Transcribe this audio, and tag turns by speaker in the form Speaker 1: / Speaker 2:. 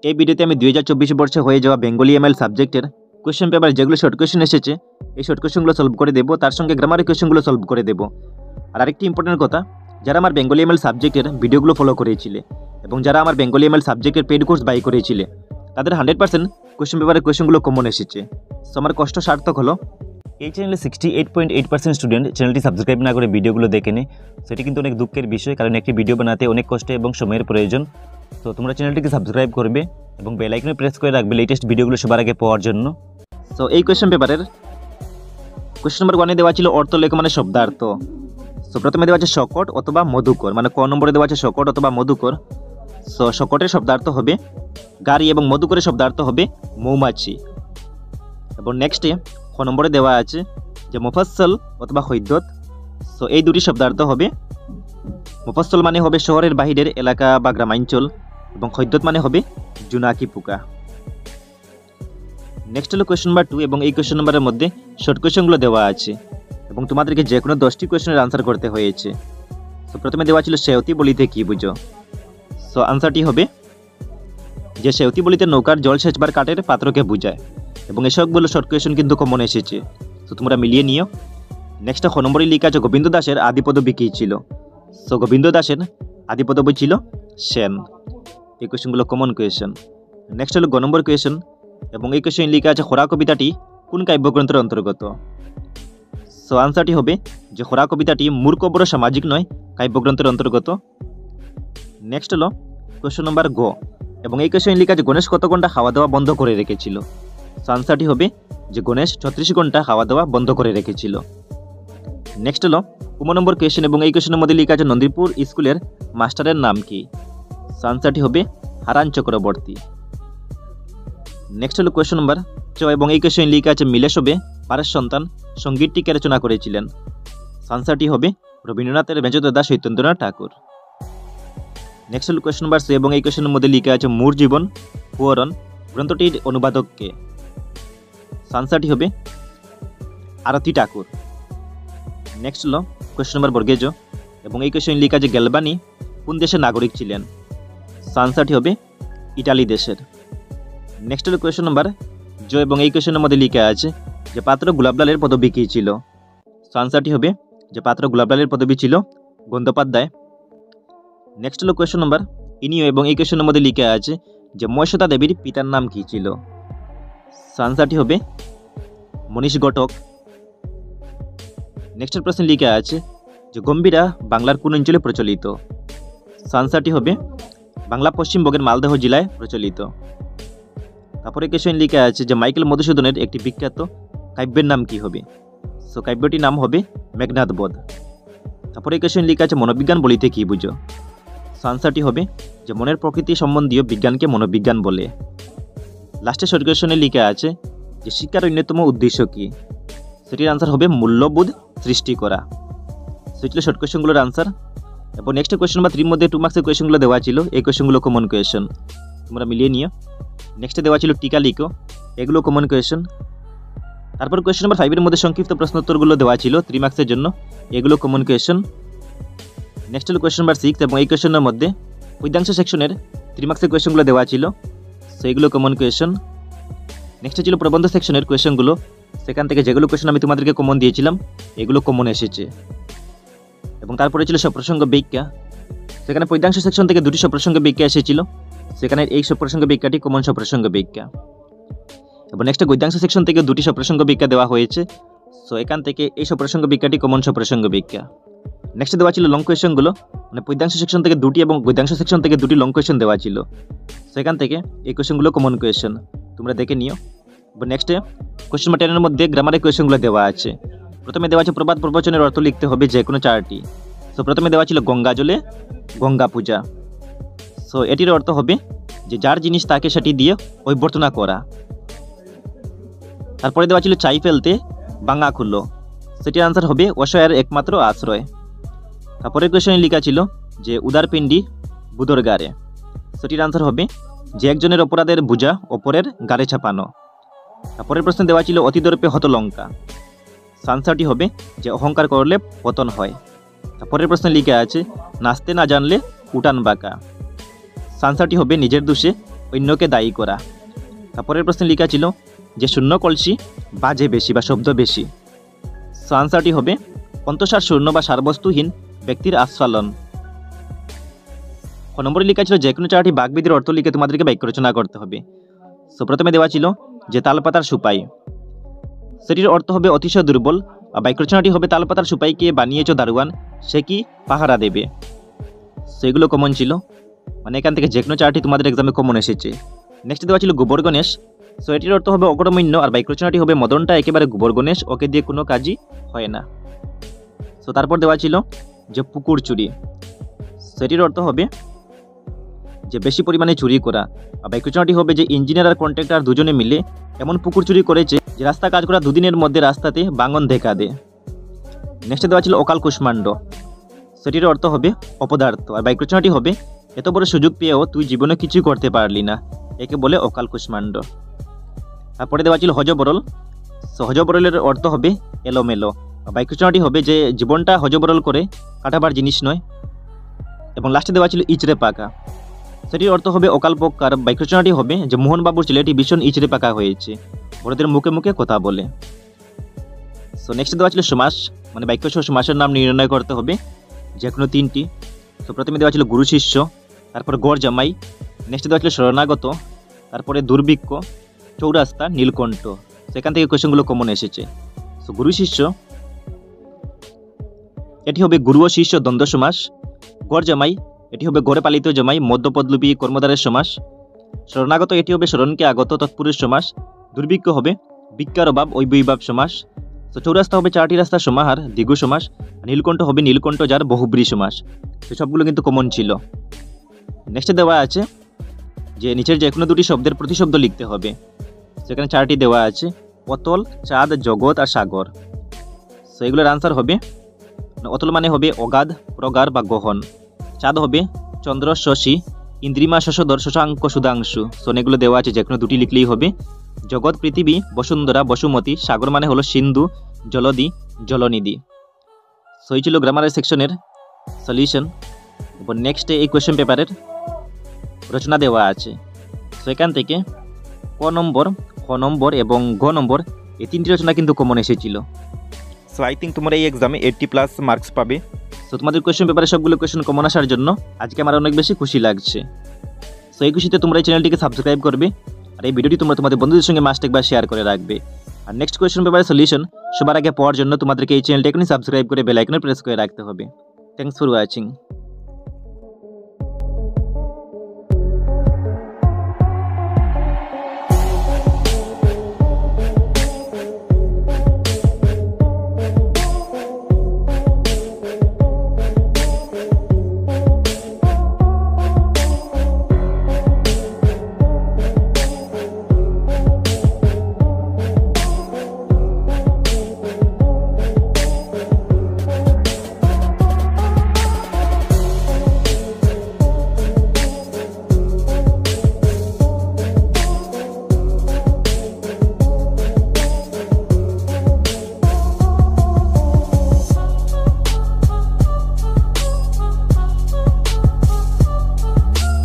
Speaker 1: এই ভিডিওতে আমি 2024 বর্ষে হয়ে যাওয়া বেঙ্গলি এমএল সাবজেক্টের কোয়েশ্চেন পেপার যেগুলো শর্ট কোয়েশ্চেন এসেছে এই শর্ট কোয়েশ্চেনগুলো সলভ করে দেবো, তার সঙ্গে গ্রামারের কোয়েশ্চেনগুলো সলভ করে দেবো। আর আরেকটি ইম্পর্টেন্ট কথা, যারা আমার বেঙ্গলি এমএল সাবজেক্টের ভিডিওগুলো ফলো করেছিলে এবং যারা আমার বেঙ্গলি এমএল সাবজেক্টের পেইড কোর্স বাই করেছিলে তাদের 100% কোয়েশ্চেন পেপারের কোয়েশ্চেনগুলো কমন এসেছে। সো আমার কষ্ট সার্থক হলো। এই চ্যানেলে 68.8% স্টুডেন্ট চ্যানেলটি সাবস্ক্রাইব না করে ভিডিওগুলো দেখে নেয়। সেটি কিন্তু অনেক দুঃখের বিষয়, কারণ একটি ভিডিও বানাতে অনেক কষ্ট এবং সময়ের প্রয়োজন। তো তোমরা চ্যানেলটিকে সাবস্ক্রাইব করবে এবং বেল আইকনে প্রেস করে রাখবে লেটেস্ট ভিডিওগুলো সবার আগে পাওয়ার জন্য। সো এই কোয়েশ্চেন পেপারের কোয়েশ্চেন নাম্বার 1 দেওয়া ছিল অর্থ লেখ মানে শব্দার্থ। সো প্রথমে দেওয়া আছে শকট অথবা মধুকর, মানে ক নম্বরে দেওয়া আছে শকট অথবা মধুকর। সো শকটের শব্দার্থ হবে গাড়ি এবং মধুকরের শব্দার্থ হবে মৌমাছি। এবং নেক্সটে খ নম্বরে দেওয়া আছে যে মুফাসসল অথবা হৈদ্যত। সো এই দুটি শব্দার্থ হবে মুফাসসল মানে হবে শহরের বাহিরের এলাকা বা গ্রামাঞ্চল এবং হৈদ্যত মানে হবে জোনাকি পোকা। নেক্সট হলো কোয়েশ্চেন নাম্বার 2 এবং এই কোয়েশ্চেন নাম্বারের মধ্যে শর্ট কোয়েশ্চেনগুলো দেওয়া আছে এবং তোমাদেরকে যে কোনো 10টি কোয়েশ্চেনের আনসার করতে হয়েছে। সো প্রথমে দেওয়া ছিল সেওতি বলিতে কি বুঝো। সো আনসারটি হবে যে সেওতি বলিতে নৌকার জল সেচবার কাঠের পাত্রকে বোঝায় এবং এসবগুলো শর্ট কোয়েশ্চেন কিন্তু কমন এসেছে। সো তোমরা মিলিয়ে নিও। নেক্সট খ নম্বরে লেখা আছে গোবিন্দ দাসের আদি পদবী কী ছিল। সো গোবিন্দ দাসের আদি পদবী ছিল সেন। এই কোয়েশ্চেনগুলো কমন কোয়েশ্চেন। নেক্সট হলো গ নম্বর কোয়েশ্চেন এবং এই কোয়েশ্চেন লেখা আছে খোরা কবিতাটি কোন কাব্যগ্রন্থের অন্তর্গত। সো আনসারটি হবে যে খোরা কবিতাটি মূর্খ বড় সামাজিক নয় কাব্যগ্রন্থের অন্তর্গত। নেক্সট হলো কোয়েশ্চেন নম্বর গ এবং এই কোয়েশ্চেন লেখা আছে গণেশ কত ঘন্টা খাওয়া দাওয়া বন্ধ করে রেখেছিল। সো আনসারটি হবে যে গণেশ 36 ঘন্টা খাওয়া দাওয়া বন্ধ করে রেখেছিল। নেক্সট হলো 15 নম্বর কোয়েশ্চেন এবং এই কোয়েশ্চেনের মধ্যে লেখা আছে নন্দীপুর স্কুলের মাস্টারের নাম কি। সো আনসারটি হবে হারান চক্রবর্তী। নেক্সট হলো কোয়েশ্চেন নম্বর 6 এবং এই কোয়েশ্চেন লেখা আছে মিলে শোবে পারের সন্তান সঙ্গীতটি কে রচনা করেছিলেন। সো আনসারটি হবে রবীন্দ্রনাথের মেজদাদা শৈতেন্দ্রনাথ ঠাকুর। নেক্সট হলো কোয়েশ্চেন নম্বর 6 এবং এই কোয়েশ্চেনের মধ্যে লেখা আছে মোর জীবন পুয়রন গ্রন্থটির অনুবাদক কে। সো আনসারটি হবে আরতি ঠাকুর। নেক্সট হলো কোয়েশ্চেন নম্বর বর্গেজ এবং এই কোয়েশ্চেন লেখা আছে গ্যালবানি কোন দেশের নাগরিক ছিলেন। সো আনসারটি হবে ইটালি দেশের। নেক্সট হলো কোয়েশ্চেন নম্বর জ এবং এই কোয়েশ্চেনের মধ্যে লেখা আছে যে পাত্র গোলাপলালের পদবী কী ছিল। সো আনসারটি হবে যে পাত্র গোলাপলালের পদবী ছিল বন্দ্যোপাধ্যায়। নেক্সট হলো কোয়েশ্চেন নম্বর ইনিও এবং এই কোয়েশ্চেনের মধ্যে লেখা আছে যে মহেশ্বতা দেবীর পিতার নাম কী ছিল। সো আনসারটি হবে মনীষ ঘটক। নেক্সটের প্রশ্ন লেখা আছে যে গম্ভীরা বাংলার কোন অঞ্চলে প্রচলিত। সো আনসারটি হবে বাংলা পশ্চিমবঙ্গের মালদহ জেলায় প্রচলিত। তারপরে কোয়েশ্চেন লেখা আছে যে মাইকেল মধুসূদনের একটি বিখ্যাত কাব্যের নাম কি হবে। সো কাব্যটির নাম হবে মেঘনাদ বধ। তারপরে কোয়েশ্চেন লেখা আছে মনোবিজ্ঞান বলিতে কি বুঝো। সো আনসারটি হবে যে মনের প্রকৃতি সম্বন্ধীয় বিজ্ঞানকে মনোবিজ্ঞান বলে। লাস্টে শর্ট কোয়েশ্চনে লেখা আছে যে শিক্ষার অন্যতম উদ্দেশ্য কি। সেটির আনসার হবে মূল্যবোধ সৃষ্টি করা। সেটি ছিল শর্ট কোয়েশ্চনগুলোর আনসার। এবং নেক্সট কোয়েশ্চন নাম্বার 3 মধ্যে 2 মার্কসের কোয়েশ্চনগুলো দেওয়া ছিল। এই কোয়েশ্চনগুলো কমন কোয়েশ্চন, তোমরা মিলিয়ে নিও। নেক্সটে দেওয়া ছিল টিকা লিখো, এগুলো কমন কোয়েশ্চন। তারপর কোয়েশ্চন নাম্বার 5 এর মধ্যে সংক্ষিপ্ত প্রশ্নোত্তরগুলো দেওয়া ছিল 3 মার্কসের জন্য, এগুলো কমন কোয়েশ্চন। নেক্সট হলো কোয়েশ্চন নাম্বার 6 এবং এই কোয়েশ্চনের মধ্যে পদ্যাংশ সেকশনের 3 মার্কসের কোয়েশ্চনগুলো দেওয়া ছিল, সো এগুলো কমন কোয়েশ্চন। নেক্সট ছিল প্রবন্ধ সেকশনের কোয়েশ্চনগুলো, সেখান থেকে যেগুলো কোয়েশ্চন আমি তোমাদেরকে কমন দিয়েছিলাম এগুলো কমন এসেছে। এবং তারপরে ছিল সপ্রসঙ্গ ব্যাখ্যা, সেখানে পদ্যাংশ সেকশন থেকে 2টি সপ্রসঙ্গ ব্যাখ্যা এসেছিল, সেখানে এই সপ্রসঙ্গ ব্যাখ্যাটি কমন সপ্রসঙ্গ ব্যাখ্যা। এবং নেক্সট গদ্যাংশ সেকশন থেকে 2টি সপ্রসঙ্গ ব্যাখ্যা দেওয়া হয়েছে, সো এখান থেকে এই সপ্রসঙ্গ ব্যাখ্যাটি কমন সপ্রসঙ্গ ব্যাখ্যা। নেক্সট দেওয়া ছিল লং কোয়েশ্চনগুলো, মানে পদ্যাংশ সেকশন থেকে 2টি এবং গদ্যাংশ সেকশন থেকে 2টি লং কোয়েশ্চন দেওয়া ছিল, সেখান থেকে এই কোয়েশ্চনগুলো কমন কোয়েশ্চন, তোমরা দেখে নিও। এবং নেক্সটে কোয়েশ্চন নাম্বার 10 এর মধ্যে গ্রামারের কোয়েশ্চনগুলো দেওয়া আছে। প্রথমে দেওয়া আছে প্রবাদ প্রবচনের অর্থ লিখতে হবে যে কোনো 4টি। সো প্রথমে দেওয়া ছিল গঙ্গা জলে গঙ্গা পূজা। সো এটির অর্থ হবে যে যার জিনিস তাকে সেটি দিয়ে অভ্যর্থনা করা। তারপরে দেওয়া ছিল চাই ফেলতে বাঙা খুললো, সেটির আনসার হবে অসহায়ের একমাত্র আশ্রয়। তারপরে কোয়েশ্চনে লেখা ছিল যে উদার পিণ্ডি বুদর গাড়ে, সেটির আনসার হবে যে একজনের অপরাধের বোঝা অপরের গাড়ে চাপানো। তারপরের প্রশ্ন দেওয়া ছিল অতিদর্পে হত লঙ্কা, আনসারটি হবে যে অহংকার করলে পতন হয়। তারপরের প্রশ্নে লেখা আছে নাচতে না জানলে উঠান বাঁকা, আনসারটি হবে নিজের দোষে অন্যকে দায়ী করা। তারপরের প্রশ্নে লেখা ছিল যে শূন্য কলসি বাজে বেশি বা শব্দ বেশি। সো আনসারটি হবে অন্তঃসার শূন্য বা সারবস্তুহীন ব্যক্তির আস্ফালন। ক নম্বরে লেখা ছিল যে কোনো 4টি বাগবিধির অর্থ লিখে তোমাদেরকে বাক্য রচনা করতে হবে। সো প্রথমে দেওয়া ছিল যে তালপাতার সুপাই, সেটির অর্থ হবে অতিশয় দুর্বল। আর বাক্য রচনাটি হবে তালপাতার সুপাইকে বানিয়েছ দারোয়ান, সে কি পাহারা দেবে। সেগুলো কমন ছিল, মানে এখান থেকে যে কোনো 4টি তোমাদের এক্সামে কমন এসেছে। নেক্সট দেওয়া ছিল গোবর গণেশ, সো এটির অর্থ হবে অকর্মণ্য। আর বাক্য রচনাটি হবে মদনটা একেবারে গোবর গণেশ, ওকে দিয়ে কোনো কাজই হয় না। সো তারপর দেওয়া ছিল যে পুকুর চুরি, সেটির অর্থ হবে যে বেশি পরিমাণে চুরি করা। আর বাক্য রচনাটি হবে যে ইঞ্জিনিয়ার আর কন্ট্রাক্টর দুজনে মিলে এমন পুকুর চুরি করেছে যে রাস্তা কাজ করা 2 দিনের মধ্যে রাস্তাতে ভাঙন দেখা দেয়। নেক্সট দেওয়া ছিল অকাল কুষ্মাণ্ড, সেটির অর্থ হবে অপদার্থ। আর বাক্য রচনাটি হবে এত বড় সুযোগ পেয়েও তুই জীবনে কিছুই করতে পারলি না, একে বলে অকাল কুষ্মাণ্ড। তারপরে দেওয়া ছিল হজবরল, হজবরলের অর্থ হবে এলোমেলো। বাক্য রচনাটি হবে যে জীবনটা হজবরল করে কাটাবার জিনিস নয়। এবং লাস্টে দেওয়া ছিল ইচড়ে পাকা, সেটির অর্থ হবে অকাল পক্কা। আর বাক্য রচনাটি হবে যে মোহনবাবুর ছেলেটি ভীষণ ইচড়ে পাকা হয়েছে, বড়দের মুখে মুখে কথা বলে। সো নেক্সট দেওয়া ছিল সমাস, মানে বাক্য সহ সমাসের নাম নির্ণয় করতে হবে যে কোনো 3টি। সো প্রথমে দেওয়া ছিল গুরু শিষ্য, তারপর গড় জামাই, নেক্সট দেওয়া ছিল শরণাগত, তারপরে দুর্ভিক্ষ, চৌরাস্তা, নীলকণ্ঠ। সেখান থেকে কোয়েশ্চেনগুলো কমন এসেছে। সো গুরু শিষ্য এটি হবে গুরু ও শিষ্য দ্বন্দ্ব সমাস। গড় জামাই এটি হবে গড়ে পালিত জামাই মধ্যপদলোপী কর্মধারের সমাস। শরণাগত এটি হবে শরণকে আগত তৎপুরুষ সমাস। দুর্ভিক্ষ হবে ভিক্ষার অভাব ঐবৈভাব সমাস। তো চৌরাস্তা হবে 4টি রাস্তার সমাহার দ্বিগু সমাস। নীলকণ্ঠ হবে নীলকণ্ঠ যার বহুব্রী সমাস। তো সবগুলো কিন্তু কমন ছিল। নেক্সট দেওয়া আছে যে নিচের যে কোনো 2টি শব্দের প্রতিশব্দ লিখতে হবে। সেখানে 4টি দেওয়া আছে, অতল, চাঁদ, জগৎ আর সাগর। সো এগুলোর আনসার হবে অতল মানে হবে অগাধ, প্রগাঢ় বা গহন। চাঁদ হবে চন্দ্র, শশী, ইন্দ্রিমা, শশধর, শশাঙ্ক, সুধাংশু। সো এগুলো দেওয়া আছে, যে কোনো 2টি লিখলেই হবে। জগৎ, পৃথিবী, বসুন্ধরা, বসুমতী। সাগর মানে হলো সিন্ধু, জলদি, জলনিধি। সো এই ছিল গ্রামারের সেকশনের সলিউশন। এবং নেক্সটে এই কোয়েশ্চেন পেপারের রচনা দেওয়া আছে। সো এখান থেকে ক নম্বর, খ নম্বর এবং গ নম্বর এই 3টি রচনা কিন্তু কমন এসেছিল। সো আই থিঙ্ক তোমরা এই এক্সামে 80+ মার্কস পাবে। সো তোমাদের কোয়েশ্চেন পেপারে সবগুলো কোয়েশ্চেন কমন আসার জন্য আজকে আমার অনেক বেশি খুশি লাগছে। সো এই খুশিতে তোমরা এই চ্যানেলটিকে সাবস্ক্রাইব করবে, আর এই ভিডিওটি তোমরা তোমাদের বন্ধুদের সঙ্গে মাস্ট একবার শেয়ার করে রাখবে। আর নেক্সট কোয়েশ্চেন পেপারের সলিউশন সবার আগে পাওয়ার জন্য তোমাদেরকে এই চ্যানেলটি এখনই সাবস্ক্রাইব করে বেল আইকনে প্রেস করে রাখতে হবে। Thanks for watching.